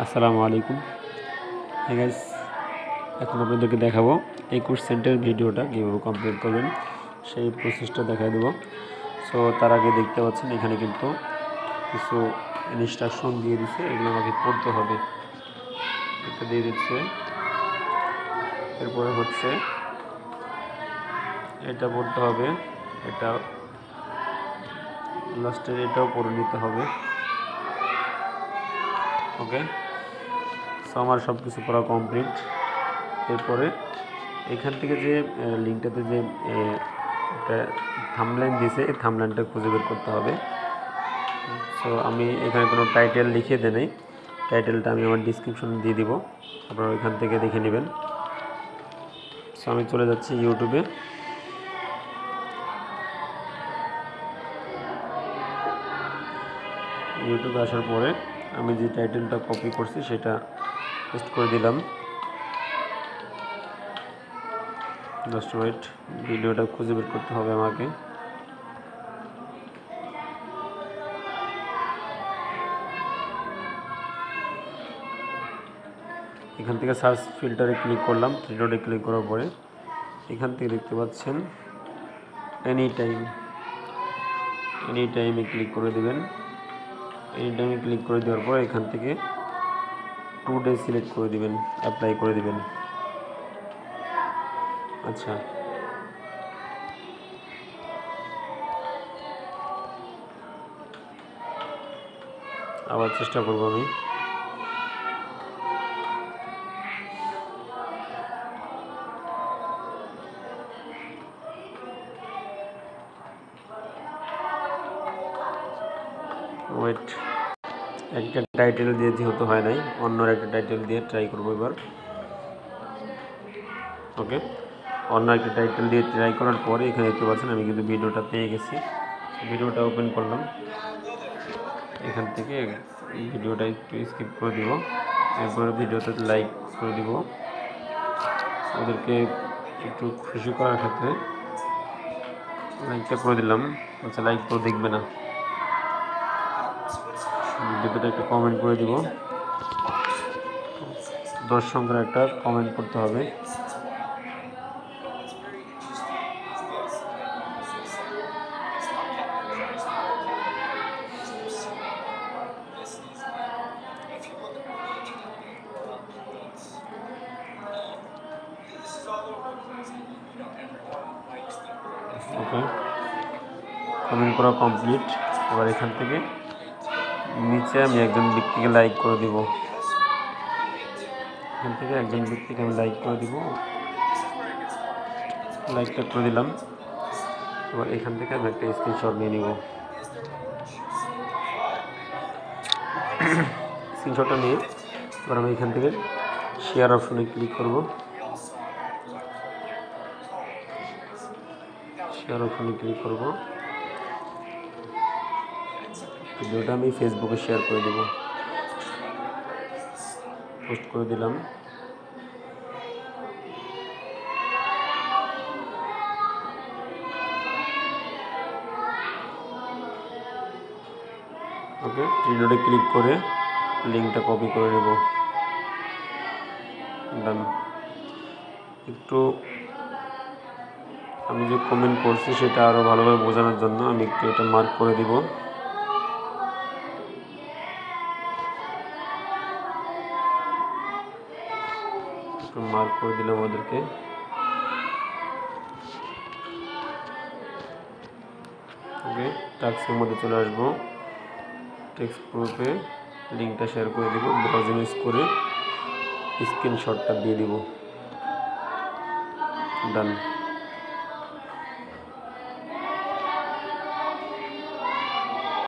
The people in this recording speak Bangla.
আসসালামু আলাইকুম। হে গাইস, এখন আপনাদেরকে দেখাবো 21 সেন্টের ভিডিওটা কীভাবে কমপ্লিট করবেন সেই প্রসেসটা দেখাই দেবো। সো তার আগে দেখতে পাচ্ছেন এখানে কিন্তু কিছু ইনস্ট্রাকশন দিয়ে দিচ্ছে, এগুলো আমাকে পড়তে হবে। এটা দিয়ে দিচ্ছে, এরপরে হচ্ছে এটা পড়তে হবে, এটা লাস্টের এটাও পড়ে নিতে হবে। ওকে, সো আমার সব কিছু পড়া কমপ্লিট। এরপরে এখান থেকে যে লিঙ্কটাতে যে একটা থাম্বনেইল দিয়েছে, এই থাম্বনেইলটা খুঁজে বের করতে হবে। সো আমি এখানে কোনো টাইটেল লিখে দিই নাই, টাইটেলটা আমি আমার ডিসক্রিপশনে দিয়ে দিব, আপনারা ওইখান থেকে দেখে নেবেন। সো আমি চলে যাচ্ছি ইউটিউবে। ইউটিউবে আসার পরে আমি যে টাইটেলটা কপি করছি সেটা পেস্ট করে দিলাম। জাস্ট ওয়েট, ভিডিওটা খুঁজে বের করতে হবে আমাকে। এখান থেকে সার্চ ফিল্টারে ক্লিক করলাম, থ্রি ডটে ক্লিক করার পরে এখান থেকে দেখতে পাচ্ছেন এনি টাইমে ক্লিক করে দেবেন। এনি টাইমে ক্লিক করে দেওয়ার পর এখান থেকে 2 ডে সিলেক্ট করে দিবেন, অ্যাপ্লাই করে দিবেন। আচ্ছা, আবার চেষ্টা করব আমি। ওয়েট, একটা টাইটেল দিয়ে যেহেতু হয় নাই, অন্য একটা টাইটেল দিয়ে ট্রাই করবো এবার। ওকে, অন্য একটা টাইটেল দিয়ে ট্রাই করার পরে এখানে দেখতে পাচ্ছেন আমি কিন্তু ভিডিওটা পেয়ে গেছি। ভিডিওটা ওপেন করলাম, এখান থেকে ভিডিওটা একটু স্কিপ করে দিব, এরপরে ভিডিওতে লাইক করে দিব। ওদেরকে একটু খুশি করার ক্ষেত্রে লাইকটা করে দিলাম। আচ্ছা, লাইক করে দেখবে না, ভিডিওতে একটা কমেন্ট করে দিব, 10 সংখ্যার একটা কমেন্ট করতে হবে। ওকে, কমেন্ট করা কমপ্লিট। এবার এখান থেকে নিচে আমি একজন ব্যক্তিকে লাইক করে দিব, এখান থেকে একজন ব্যক্তিকে আমি লাইক করে দিব, লাইকটা করে দিলাম। এবার এখান থেকে আমি একটা স্ক্রিনশট নিয়ে নিব। স্ক্রিনশটটা নিয়ে এবার আমি এখান থেকে শেয়ার অপশনে ক্লিক করব। শেয়ার অপশনে ক্লিক করব, ভিডিওটা আমি ফেসবুকে শেয়ার করে দেব, পোস্ট করে দিলাম। ওকে, ভিডিওটা ক্লিক করে লিঙ্কটা কপি করে নেব। ডান। একটু আমি যে কমেন্ট করছি সেটা আরও ভালোভাবে বোঝানোর জন্য আমি একটু এটা মার্ক করে দিব। একটু মার্ক করে দিলাম ওদেরকে। ওকে, টাস্কের মধ্যে চলে আসবো, টেক্সট প্রুফে লিঙ্কটা শেয়ার করে দিব, ব্রাউজ ইমেজ করে স্ক্রিনশটটা দিয়ে দিব। ডান।